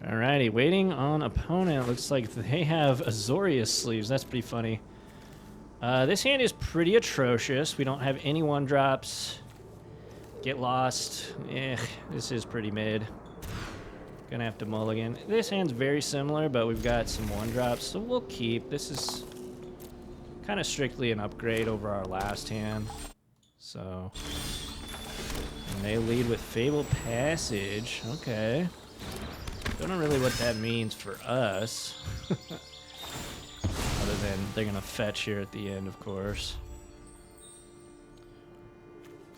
Alrighty, waiting on opponent. Looks like they have Azorius sleeves. That's pretty funny. This hand is pretty atrocious. We don't have any one-drops. Get lost. This is pretty mid. Gonna have to mulligan. This hand's very similar, but we've got some one-drops, so we'll keep. This is kind of strictly an upgrade over our last hand. So, and they lead with Fable Passage. Okay. Don't know really what that means for us. Other than they're gonna fetch here at the end, of course.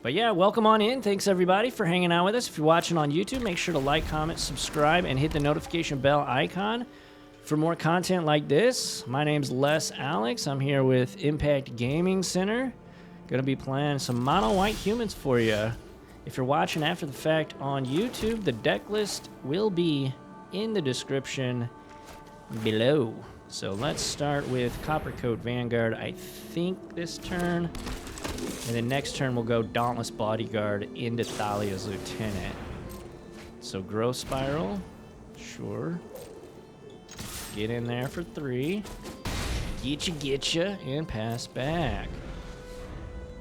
But yeah, welcome on in. Thanks everybody for hanging out with us. If you're watching on YouTube, make sure to like, comment, subscribe, and hit the notification bell icon for more content like this. My name's Les Alex. I'm here with Impact Gaming Center. Gonna be playing some mono white humans for you. If you're watching after the fact on YouTube, the deck list will be in the description below. So let's start with Coppercoat Vanguard, I think this turn. And then next turn we'll go Dauntless Bodyguard into Thalia's Lieutenant. So Growth Spiral, sure. Get in there for 3. Getcha, and pass back.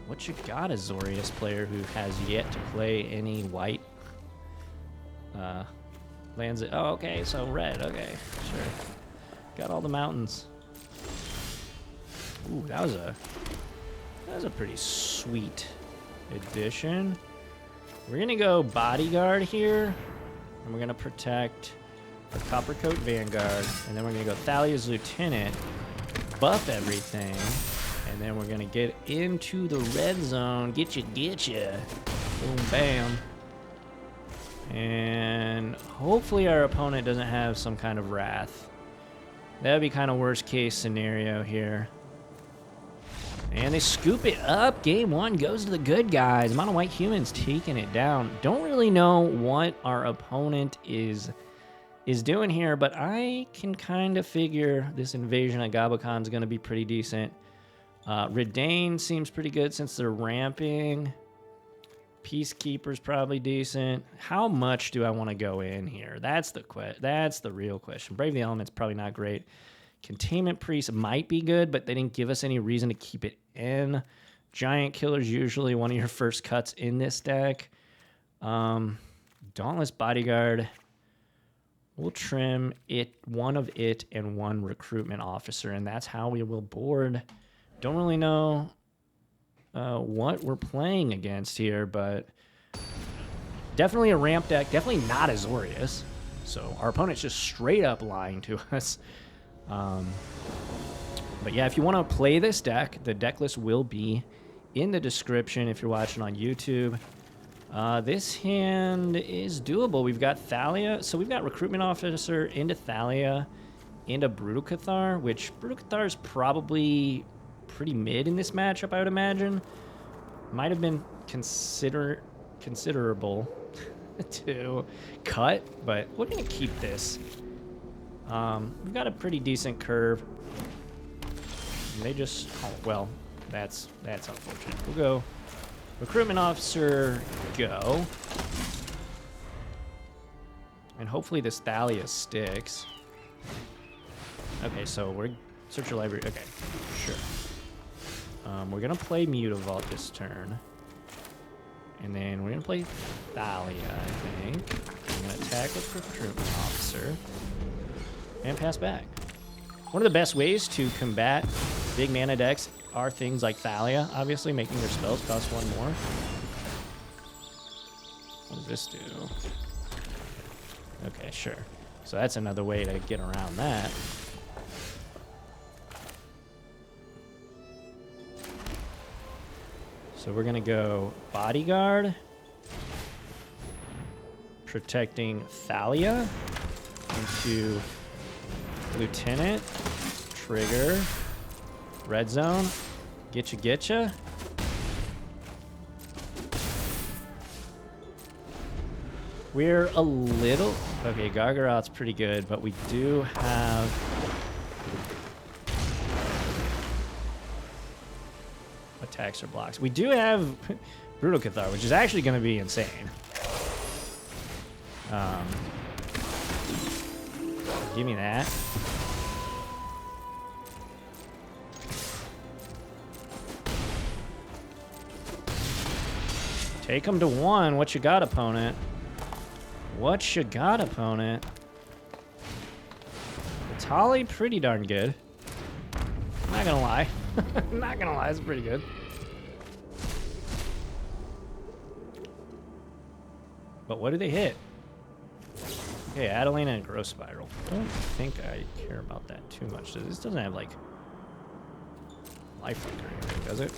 What you got, Azorius player who has yet to play any white lands? Oh, okay, so red. Okay, sure. Got all the mountains. Ooh, that was a pretty sweet addition. We're gonna go Bodyguard here, and we're gonna protect our Coppercoat Vanguard, and then we're gonna go Thalia's Lieutenant, buff everything. And then we're gonna get into the red zone. Getcha. Boom, bam. And hopefully our opponent doesn't have some kind of wrath. That would be kind of worst case scenario here. And they scoop it up. Game 1 goes to the good guys. Mono White Humans taking it down. Don't really know what our opponent is doing here, but I can kind of figure this invasion of Gabakhan is gonna be pretty decent. Redane seems pretty good since they're ramping. Peacekeeper's probably decent. How much do I want to go in here? That's the real question. Brave the Element's probably not great. Containment Priest might be good, but they didn't give us any reason to keep it in. Giant Killer's usually one of your first cuts in this deck. Dauntless Bodyguard. We'll trim it, one of it, and 1 recruitment officer, and that's how we will board. Don't really know what we're playing against here, but definitely a ramp deck. Definitely not Azorius. So our opponent's just straight up lying to us. But yeah, if you want to play this deck, the deck list will be in the description if you're watching on YouTube. This hand is doable. We've got Thalia. So we've got Recruitment Officer into Thalia, into Brutal Cathar, which Brutal Cathar is probably pretty mid in this matchup, I would imagine. Might have been considerable to cut, but we're gonna keep this. We've got a pretty decent curve. And they just, oh, well, that's unfortunate. We'll go Recruitment Officer, go. And hopefully this Thalia sticks. Okay, so we're search your library. Okay, sure. We're gonna play Mutavault this turn, and then we're gonna play Thalia, I think. I'm gonna attack with Recruitment Officer and pass back. One of the best ways to combat big mana decks are things like Thalia, obviously, making their spells cost 1 more. What does this do? Okay, sure. So that's another way to get around that. So we're gonna go Bodyguard, protecting Thalia into Lieutenant, trigger, red zone, getcha. We're a little, okay, Gargaroth's pretty good, but we do have attacks or blocks. We do have Brutal Cathar, which is actually going to be insane. Give me that. Take him to 1. What you got, opponent? What you got, opponent? Tali, pretty darn good. Not gonna lie. Not gonna lie, it's pretty good. But what do they hit? Okay, Adeline and Growth Spiral. I don't think I care about that too much. This doesn't have, like, lifelink or anything, does it?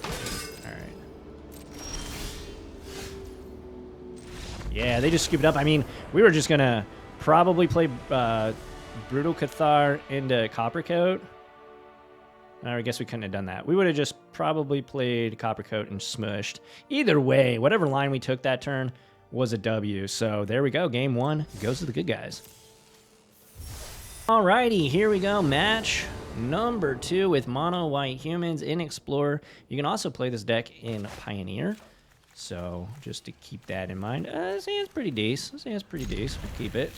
Alright. Yeah, they just scooped up. I mean, we were just gonna probably play Brutal Cathar into Coppercoat. I guess we couldn't have done that. We would have just probably played Coppercoat and smushed. Either way, whatever line we took that turn was a W. So there we go. Game 1 goes to the good guys. Alrighty, here we go. Match number 2 with mono white humans in Explorer. You can also play this deck in Pioneer. So just to keep that in mind. This hand's pretty decent. This hand's pretty decent. We'll keep it.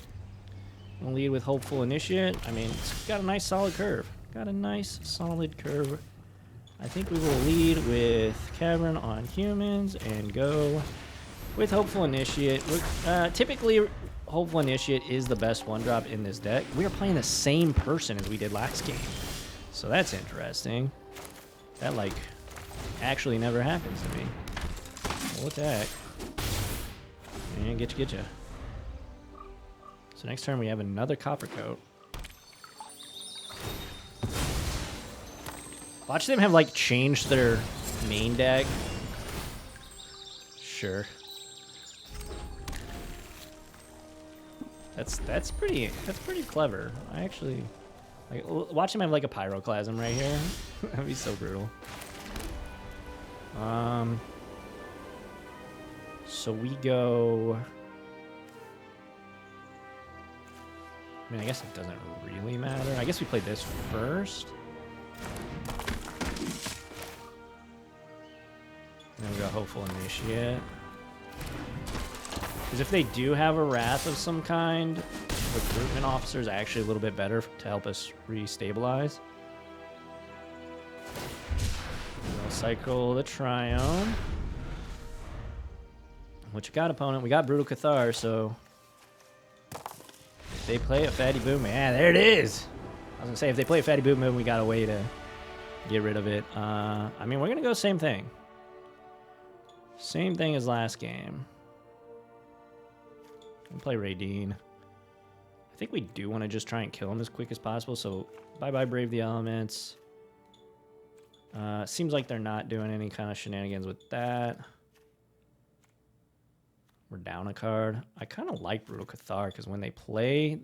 We'll lead with Hopeful Initiate. I mean, it's got a nice solid curve. Got a nice solid curve. I think we will lead with Cavern on humans and go with Hopeful Initiate. Typically, Hopeful Initiate is the best 1-drop in this deck. We are playing the same person as we did last game. So that's interesting. That, like, actually never happens to me. What the heck? And get you. So next turn we have another Coppercoat. Watch them have, like, changed their main deck. Sure. That's pretty clever. I actually like watch him have like a Pyroclasm right here. That'd be so brutal. So we go. I mean, I guess it doesn't really matter. I guess we played this first. And then we got Hopeful Initiate. Because if they do have a Wrath of some kind, Recruitment Officer is actually a little bit better to help us re-stabilize. We'll cycle the Triome. What you got, opponent? We got Brutal Cathar, so if they play a Fatty Boom, yeah, there it is. I was gonna say if they play a Fatty Boom, we got a way to get rid of it. I mean, we're gonna go same thing. Same thing as last game. We'll play Raideen. I think we do want to just try and kill him as quick as possible, so bye-bye Brave the Elements. Seems like they're not doing any kind of shenanigans with that. We're down a card. I kind of like Brutal Cathar, because when they play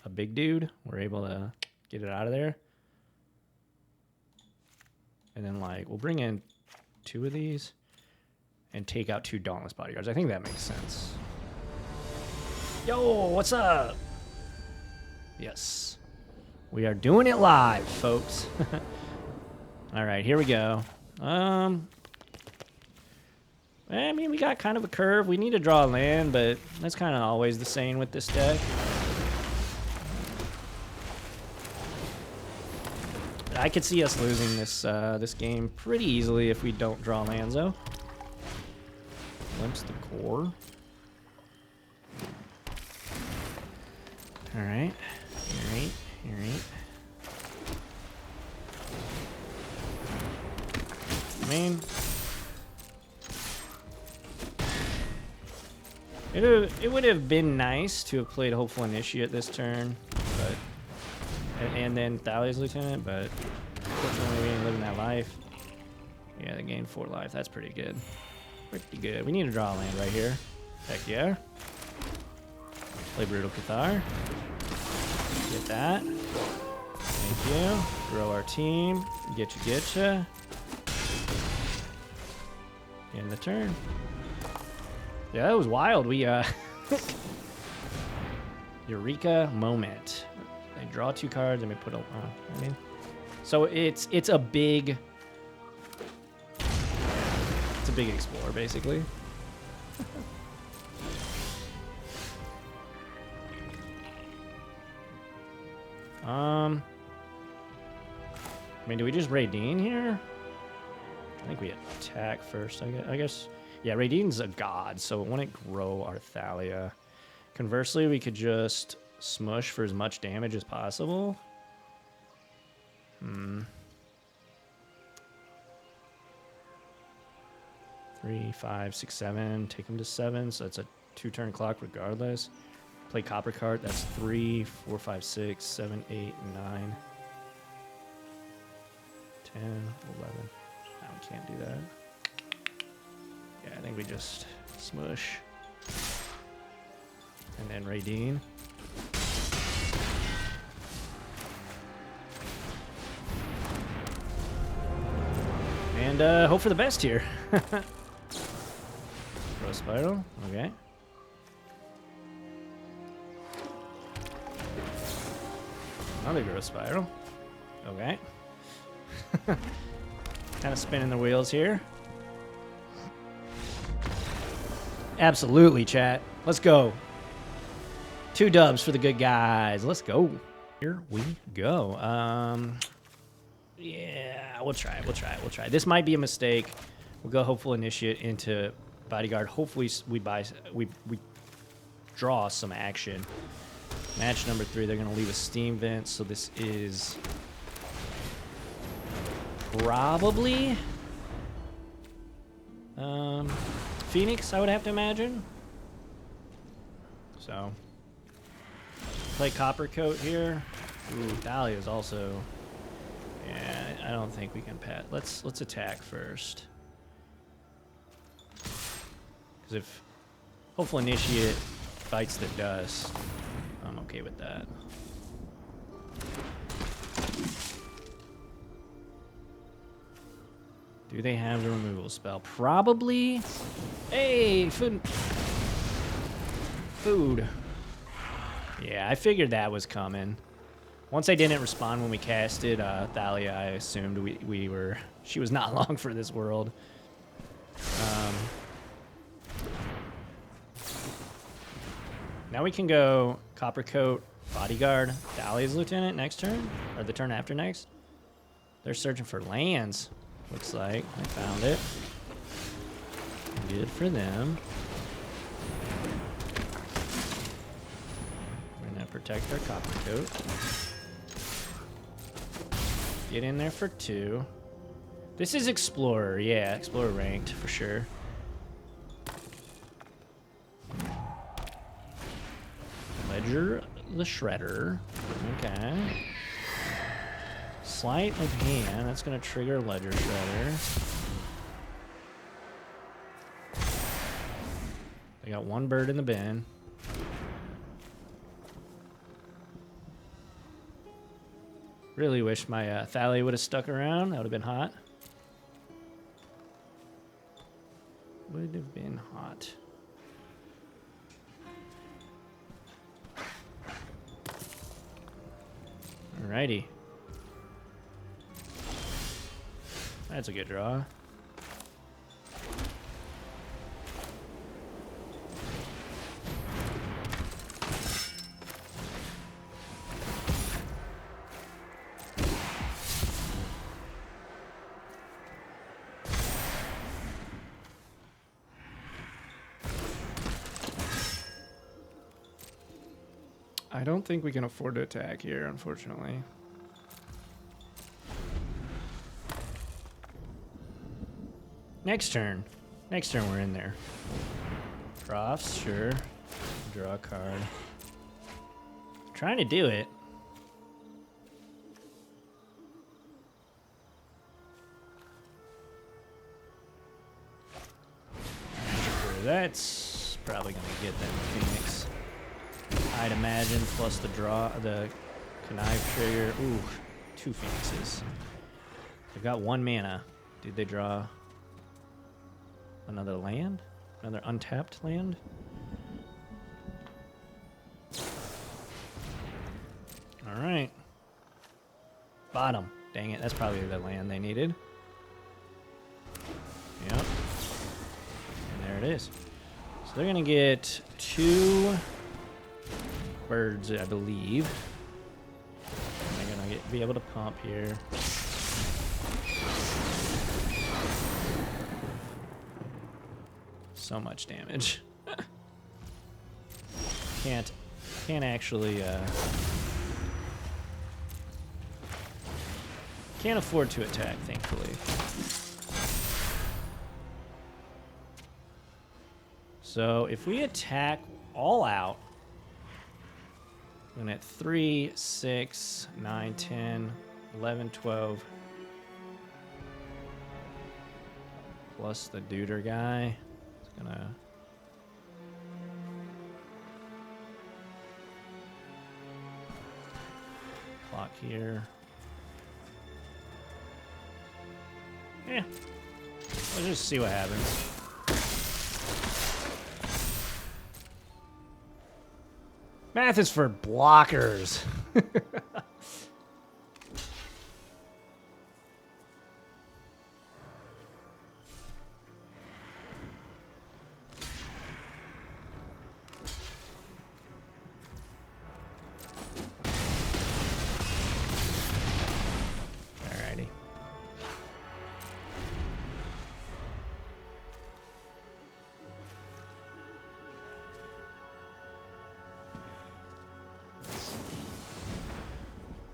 a big dude, we're able to get it out of there. And then, like, we'll bring in 2 of these and take out 2 Dauntless Bodyguards. I think that makes sense. Yo, what's up? Yes. We are doing it live, folks. All right, here we go. I mean, we got kind of a curve. We need to draw land, but that's kind of always the same with this deck. I could see us losing this game pretty easily if we don't draw lands, though. Glimpse the core. All right. All right. I mean, it would have been nice to have played Hopeful Initiate this turn, but and then Thalia's Lieutenant, but unfortunately we ain't living that life. Yeah, they gained 4 life. That's pretty good. Pretty good. We need to draw a land right here. Heck yeah. Play Brutal Cathar. Get that. Thank you. Grow our team. Getcha. End the turn. Yeah, that was wild. We, Eureka Moment. They draw 2 cards and we put a, I mean. So it's a big Explorer, basically. I mean, do we just Raideen here? I think we attack first, I guess. Yeah, Raideen's a god, so it wouldn't grow our Thalia. Conversely, we could just smush for as much damage as possible. 3, 5, 6, 7. Take him to 7, so that's a 2-turn clock regardless. Play Copper Cart, that's 3, 4, 5, 6, 7, 8, 9, 10, 11. No, we can't do that. Yeah, I think we just smush. And then Raideen. And hope for the best here. Growth Spiral, okay. Another Growth Spiral, okay. Kind of spinning the wheels here. Absolutely, chat. Let's go. 2 dubs for the good guys. Let's go. Here we go. Yeah, we'll try it. This might be a mistake. We'll go Hopeful Initiate into Bodyguard. Hopefully we draw some action. Match number 3, they're going to leave a Steam Vent, so this is probably Phoenix, I would have to imagine. So, play Copper Coat here. Ooh, Thalia's also... Yeah, I don't think we can pat. Let's attack first. Because if Hopeful Initiate bites the dust, I'm okay with that. Do they have the removal spell? Probably. Hey, food. Food. Yeah, I figured that was coming. Once I didn't respond when we casted Thalia, I assumed she was not long for this world. Now we can go Copper Coat, Bodyguard, Thalia's Lieutenant next turn, or the turn after next. They're searching for lands, looks like. I found it. Good for them. We're gonna protect our Copper Coat. Get in there for 2. This is Explorer, yeah, Explorer ranked for sure. Ledger the Shredder. Okay. Sleight of Hand, that's gonna trigger Ledger Shredder. I got 1 bird in the bin. Really wish my Thalia would have stuck around. That would have been hot. Would have been hot. Alrighty. That's a good draw. I don't think we can afford to attack here, unfortunately. Next turn. Next turn we're in there. Profs, sure. Draw a card. Trying to do it. That's probably gonna get them Phoenix, I'd imagine, plus the draw, the connive trigger. Ooh, 2 Phoenixes. They've got 1 mana. Did they draw another land? Another untapped land? All right. Bottom. Dang it, that's probably the land they needed. Yep. And there it is. So they're gonna get 2 birds, I believe. be able to pump here. So much damage. Can't actually can't afford to attack, thankfully. So if we attack all out, then at 3, 6, 9, 10, 11, 12, plus the duder guy, it's gonna clock here. Yeah, let's just see what happens. Math is for blockers. Alrighty.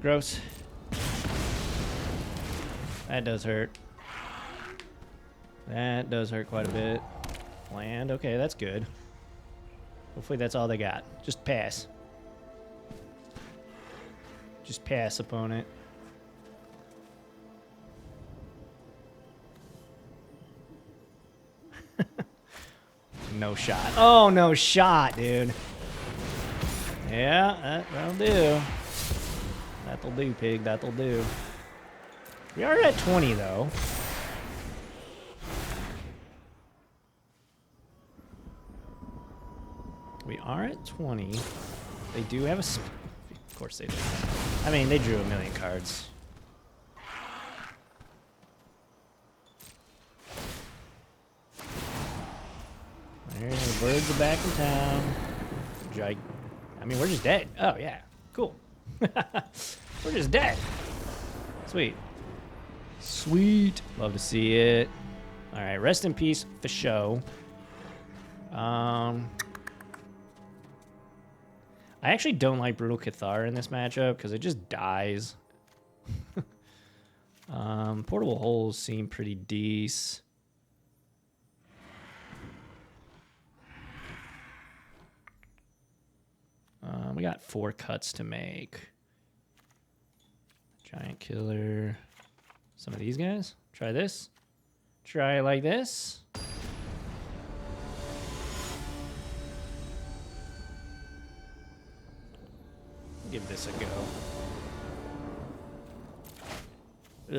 Gross. That does hurt. That does hurt quite a bit. Land. Okay, that's good. Hopefully that's all they got. Just pass. Just pass, opponent. No shot. Oh, no shot, dude. Yeah, that'll do. That'll do, pig. That'll do. We are at 20, though. We are at 20. They do have a... Of course they do. I mean, they drew a million cards. There, the birds are back in town. I mean, we're just dead. Oh, yeah. Cool. We're just dead. Sweet. Sweet. Love to see it. All right, rest in peace for show. I actually don't like Brutal Cathar in this matchup because it just dies. Portable Holes seem pretty decent. We got 4 cuts to make. Giant Killer. Some of these guys. Try this. Try it like this. Give this a go.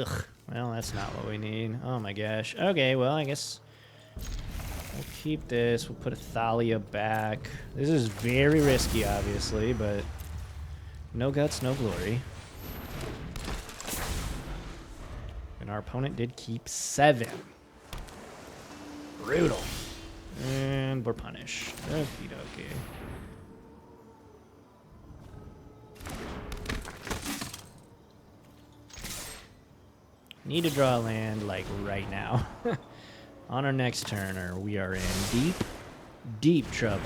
Ugh. Well, that's not what we need. Oh my gosh. Okay, well, I guess we'll keep this. We'll put a Thalia back. This is very risky, obviously, but no guts, no glory. And our opponent did keep 7. Brutal. And we're punished. Okie dokie. Need to draw a land, like, right now. On our next turn, or we are in deep, deep trouble.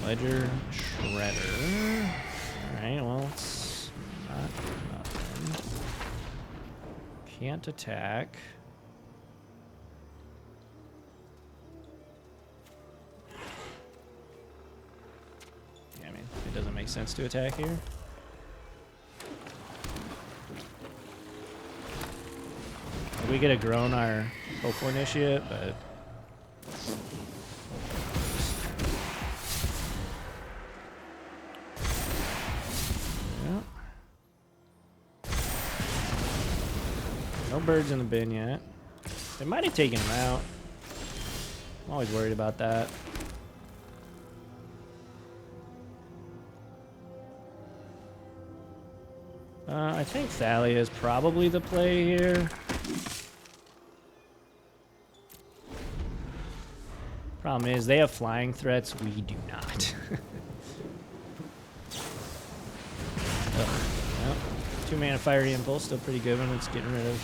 Ledger Shredder. Alright, well, it's not nothing. Can't attack. Yeah, I mean, it doesn't make sense to attack here. We could have grown our hopeful initiate, but yeah. No birds in the bin yet. They might have taken him out. I'm always worried about that. I think Thalia is probably the play here. Problem is, they have flying threats. We do not. Ugh. Well, 2-mana Fiery Impulse, still pretty good when it's getting rid of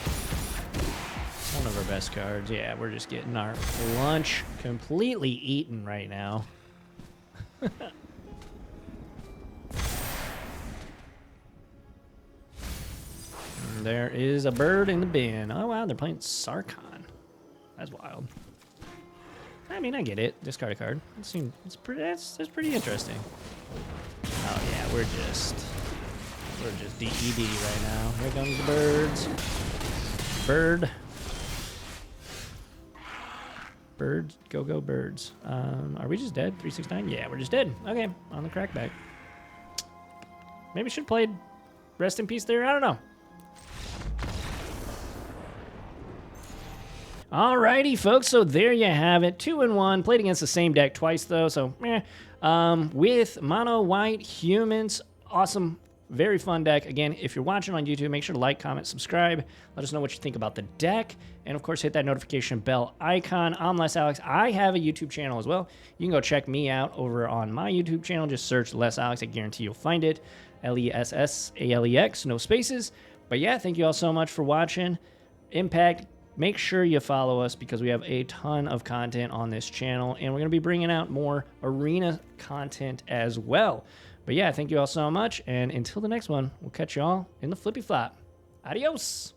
one of our best cards. Yeah, we're just getting our lunch completely eaten right now. There is a bird in the bin. Oh, wow, they're playing Sarkhan. That's wild. I mean, I get it. Discard a card. It's pretty interesting. Oh, yeah, we're just DED right now. Here comes the birds. Birds, go birds. Are we just dead? 369? Yeah, we're just dead. Okay, on the crackback. Maybe should have played Rest in Peace there. I don't know. Alrighty, folks, so there you have it. 2-1. Played against the same deck twice, though, so with Mono White Humans. Awesome, very fun deck. Again, if you're watching on YouTube, make sure to like, comment, subscribe. Let us know what you think about the deck. And, of course, hit that notification bell icon. I'm Les Alex. I have a YouTube channel as well. You can go check me out over on my YouTube channel. Just search Les Alex. I guarantee you'll find it. LESSALEX, no spaces. But, yeah, thank you all so much for watching. Impact. Make sure you follow us because we have a ton of content on this channel, and we're going to be bringing out more arena content as well. But yeah, thank you all so much, and until the next one, we'll catch you all in the flippy flop. Adios!